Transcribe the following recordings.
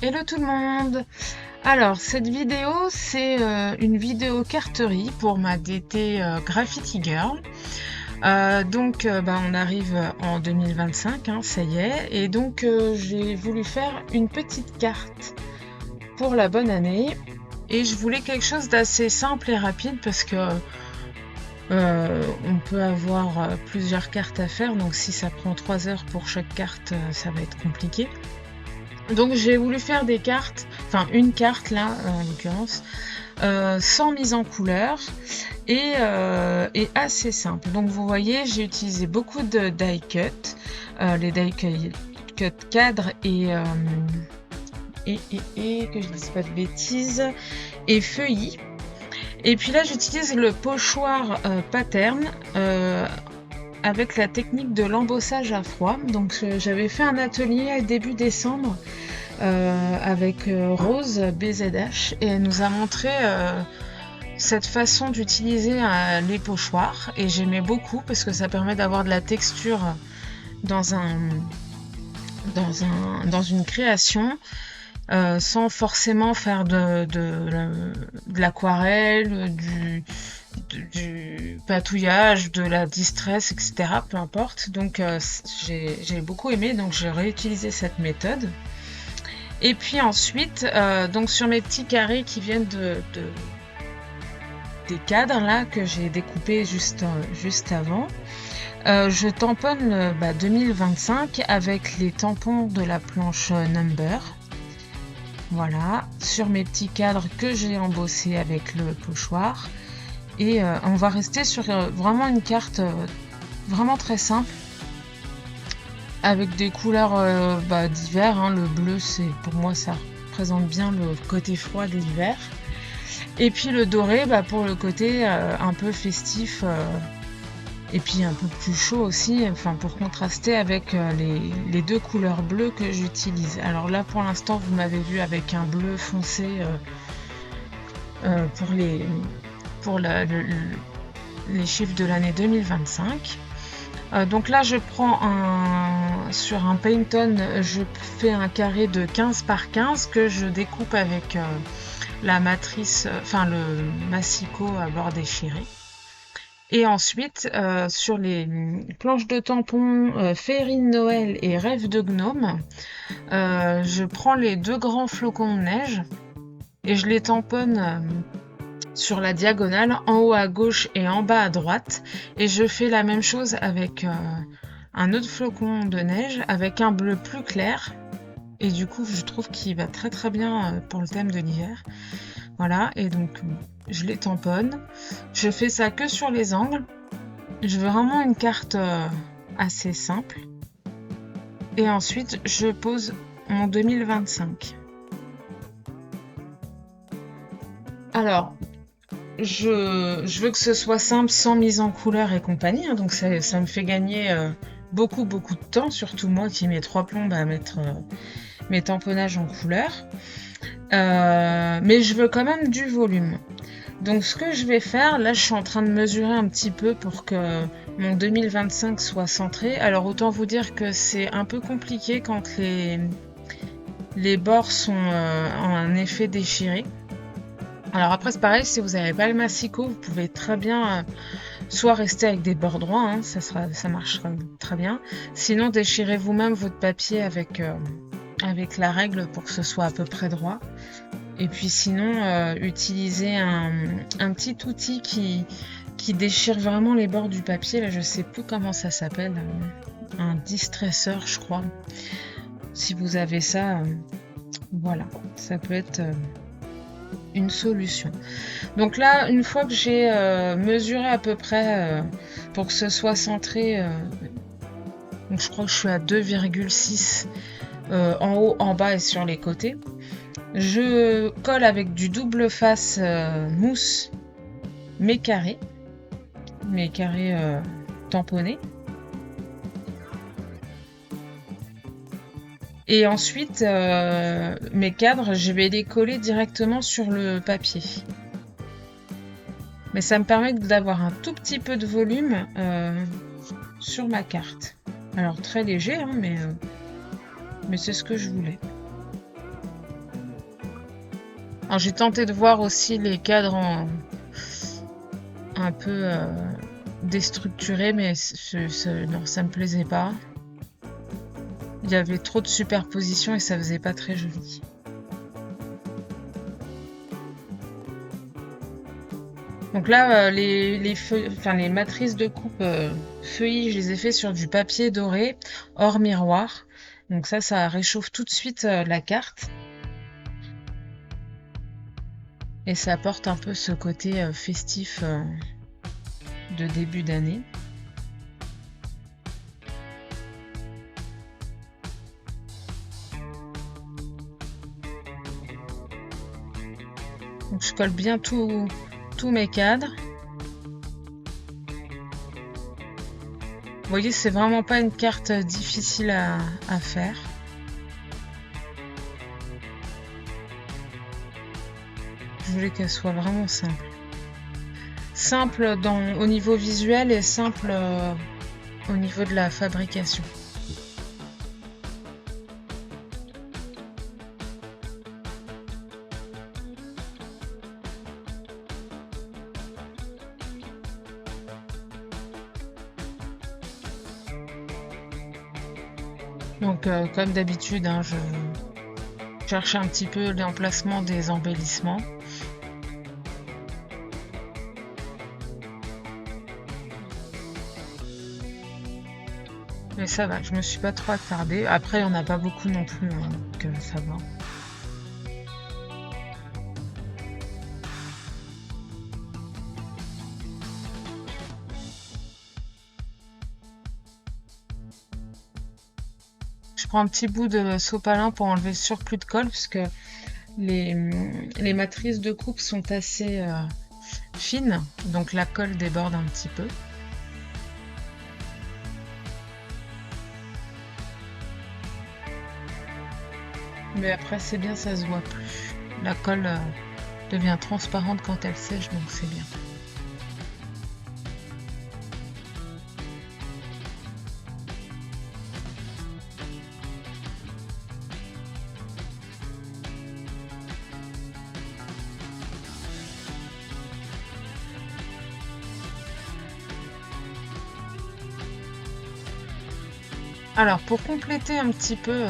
Hello tout le monde! Alors, cette vidéo, c'est une vidéo carterie pour ma DT Graffiti Girl. On arrive en 2025, hein, ça y est, et donc j'ai voulu faire une petite carte pour la bonne année, et je voulais quelque chose d'assez simple et rapide parce que on peut avoir plusieurs cartes à faire, donc si ça prend 3 heures pour chaque carte, ça va être compliqué. Donc j'ai voulu faire des cartes, enfin une carte là en l'occurrence, sans mise en couleur et assez simple. Donc vous voyez, j'ai utilisé beaucoup de die cut, les die cut cadres et que je dise pas de bêtises, et feuillis. Et puis là j'utilise le pochoir pattern avec la technique de l'embossage à froid. Donc j'avais fait un atelier début décembre avec Rose BZH et elle nous a montré cette façon d'utiliser les pochoirs et j'aimais beaucoup parce que ça permet d'avoir de la texture dans une création sans forcément faire de l'aquarelle, du patouillage, de la distress, etc. Peu importe. Donc j'ai beaucoup aimé, donc j'ai réutilisé cette méthode. Et puis ensuite, donc sur mes petits carrés qui viennent des cadres là que j'ai découpés juste avant, je tamponne 2025 avec les tampons de la planche Number. Voilà, sur mes petits cadres que j'ai embossés avec le pochoir. Et on va rester sur vraiment une carte vraiment très simple, avec des couleurs d'hiver. Hein. Le bleu, pour moi, ça représente bien le côté froid de l'hiver. Et puis le doré, pour le côté un peu festif, et puis un peu plus chaud aussi, enfin pour contraster avec les deux couleurs bleues que j'utilise. Alors là, pour l'instant, vous m'avez vu avec un bleu foncé pour les chiffres de l'année 2025. Donc là je prends sur un Painton, je fais un carré de 15 par 15 que je découpe avec la matrice, le massicot à bord déchiré. Et ensuite sur les planches de tampons Féerie de Noël et Rêve de Gnome, je prends les deux grands flocons de neige et je les tamponne sur la diagonale, en haut à gauche et en bas à droite. Et je fais la même chose avec un autre flocon de neige, avec un bleu plus clair. Et du coup, je trouve qu'il va très très bien pour le thème de l'hiver. Voilà, et donc je les tamponne. Je fais ça que sur les angles. Je veux vraiment une carte assez simple. Et ensuite, je pose mon 2025. Alors, je veux que ce soit simple, sans mise en couleur et compagnie, hein, donc ça me fait gagner beaucoup de temps, surtout moi qui mets 3 plombes à mettre mes tamponnages en couleur. Mais je veux quand même du volume. Donc ce que je vais faire, là je suis en train de mesurer un petit peu pour que mon 2025 soit centré. Alors autant vous dire que c'est un peu compliqué quand les bords sont en un effet déchiré. Alors après c'est pareil, si vous n'avez pas le massicot, vous pouvez très bien soit rester avec des bords droits, hein, ça marchera très bien. Sinon déchirez vous-même votre papier avec la règle pour que ce soit à peu près droit. Et puis sinon utilisez un petit outil qui déchire vraiment les bords du papier. Là je sais plus comment ça s'appelle, un distresseur je crois. Si vous avez ça, voilà, ça peut être une solution. Donc là, une fois que j'ai mesuré à peu près pour que ce soit centré, donc je crois que je suis à 2,6 en haut, en bas et sur les côtés. Je colle avec du double face mousse mes carrés tamponnés. Et ensuite, mes cadres, je vais les coller directement sur le papier. Mais ça me permet d'avoir un tout petit peu de volume sur ma carte. Alors très léger, hein, mais c'est ce que je voulais. Alors j'ai tenté de voir aussi les cadres un peu déstructurés, mais non, ça me plaisait pas. Il y avait trop de superposition et ça faisait pas très joli. Donc là, les matrices de coupe feuilles, je les ai fait sur du papier doré hors miroir. Donc ça réchauffe tout de suite la carte. Et ça apporte un peu ce côté festif de début d'année. Donc je colle bien tous mes cadres. Vous voyez, c'est vraiment pas une carte difficile à faire. Je voulais qu'elle soit vraiment simple. Simple au niveau visuel et simple au niveau de la fabrication. Donc comme d'habitude, hein, je cherche un petit peu l'emplacement des embellissements. Mais ça va, je me suis pas trop attardée. Après, il n'y en a pas beaucoup non plus, hein, donc ça va. Je prends un petit bout de sopalin pour enlever le surplus de colle, puisque les matrices de coupe sont assez fines, donc la colle déborde un petit peu. Mais après c'est bien, ça se voit plus. La colle devient transparente quand elle sèche, donc c'est bien. Alors pour compléter un petit peu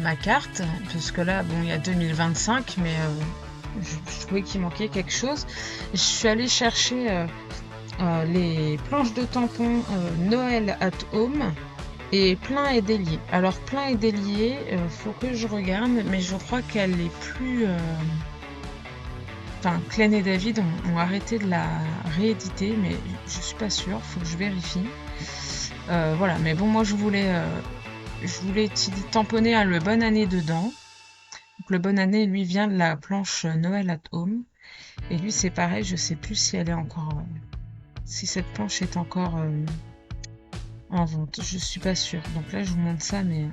ma carte, parce que là bon il y a 2025, mais je trouvais qu'il manquait quelque chose. Je suis allée chercher les planches de tampons Noël at Home et plein et délié. Alors plein et délié, faut que je regarde, mais je crois qu'elle est plus enfin Klein et David ont arrêté de la rééditer, mais je suis pas sûre, faut que je vérifie. Voilà, mais bon, moi je voulais tamponner le Bonne Année dedans. Donc le Bonne Année, lui, vient de la planche Noël at Home. Et lui, c'est pareil, je sais plus si elle est encore, si cette planche est encore en vente. Je suis pas sûre. Donc là, je vous montre ça, mais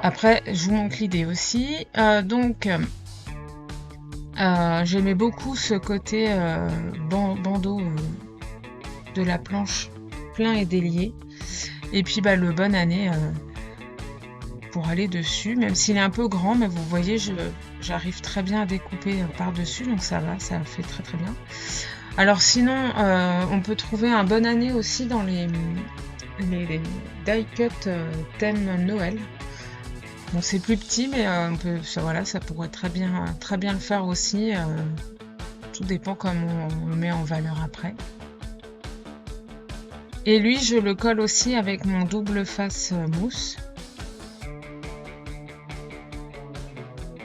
après, je vous montre l'idée aussi. Donc, j'aimais beaucoup ce côté bandeau de la planche plein et délié. Et puis bah, le Bonne Année pour aller dessus, même s'il est un peu grand, mais vous voyez, j'arrive très bien à découper par-dessus, donc ça va, ça fait très très bien. Alors sinon, on peut trouver un Bonne Année aussi dans les die cut thème Noël. Bon, c'est plus petit, mais voilà, ça pourrait très bien le faire aussi. Tout dépend comment on le met en valeur après. Et lui, je le colle aussi avec mon double face mousse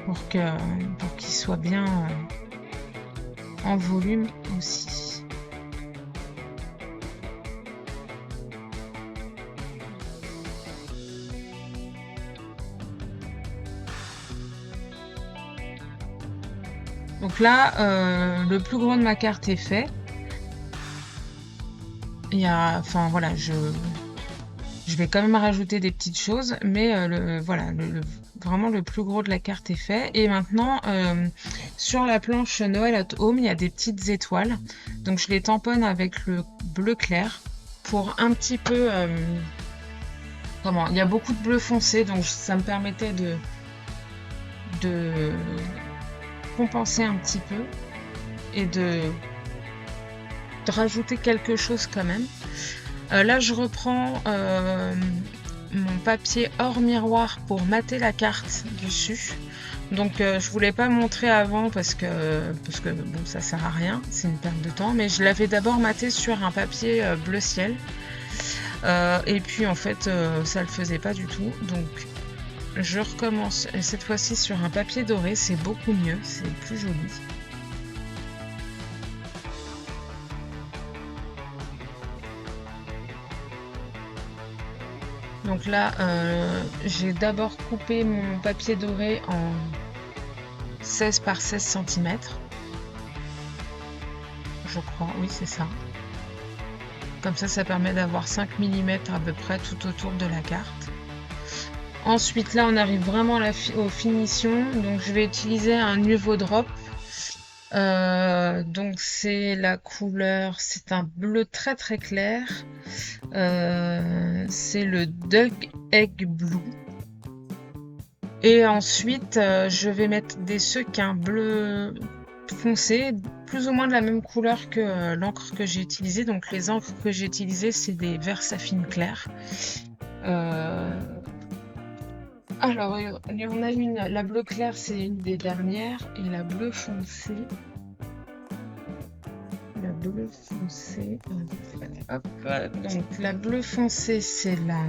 pour qu'il soit bien en volume aussi. Donc là, le plus gros de ma carte est fait. Enfin voilà, je vais quand même rajouter des petites choses, mais vraiment le plus gros de la carte est fait. Et maintenant, sur la planche Noël at Home, il y a des petites étoiles. Donc je les tamponne avec le bleu clair pour un petit peu... il y a beaucoup de bleu foncé, donc ça me permettait de compenser un petit peu et de rajouter quelque chose quand même. Là, je reprends mon papier hors miroir pour mater la carte dessus. Donc je voulais pas montrer avant parce que bon, ça sert à rien, c'est une perte de temps, mais je l'avais d'abord maté sur un papier bleu ciel. Et puis en fait ça le faisait pas du tout, donc je recommence cette fois-ci sur un papier doré, c'est beaucoup mieux, c'est plus joli. Donc là, j'ai d'abord coupé mon papier doré en 16 par 16 cm. Je crois, oui c'est ça. Comme ça permet d'avoir 5 mm à peu près tout autour de la carte. Ensuite là on arrive vraiment aux finitions, donc je vais utiliser un Nuvo Drop. Donc c'est la couleur, c'est un bleu très très clair. C'est le Dug Egg Blue. Et ensuite je vais mettre des sequins bleu foncé, plus ou moins de la même couleur que l'encre que j'ai utilisée. Donc les encres que j'ai utilisées c'est des Versafine clairs. Alors, il y en a une, la bleu clair, c'est une des dernières, et la bleu foncé. La bleu foncé. Hop, donc la bleu foncé, c'est la.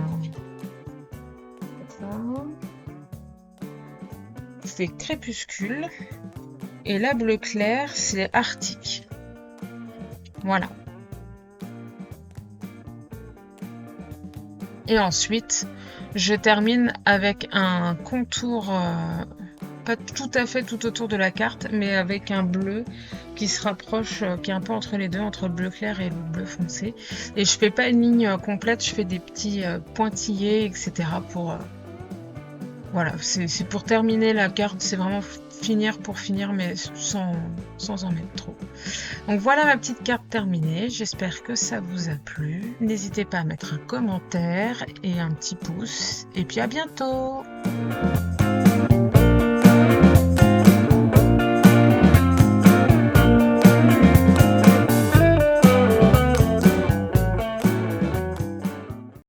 C'est crépuscule. Et la bleu clair, c'est Arctique. Voilà. Et ensuite, je termine avec un contour, pas tout à fait tout autour de la carte, mais avec un bleu qui se rapproche, qui est un peu entre les deux, entre le bleu clair et le bleu foncé. Et je fais pas une ligne complète, je fais des petits pointillés, etc. pour voilà, c'est pour terminer la carte, c'est vraiment finir pour finir, mais sans en mettre trop. Donc voilà ma petite carte terminée, j'espère que ça vous a plu. N'hésitez pas à mettre un commentaire et un petit pouce, et puis à bientôt!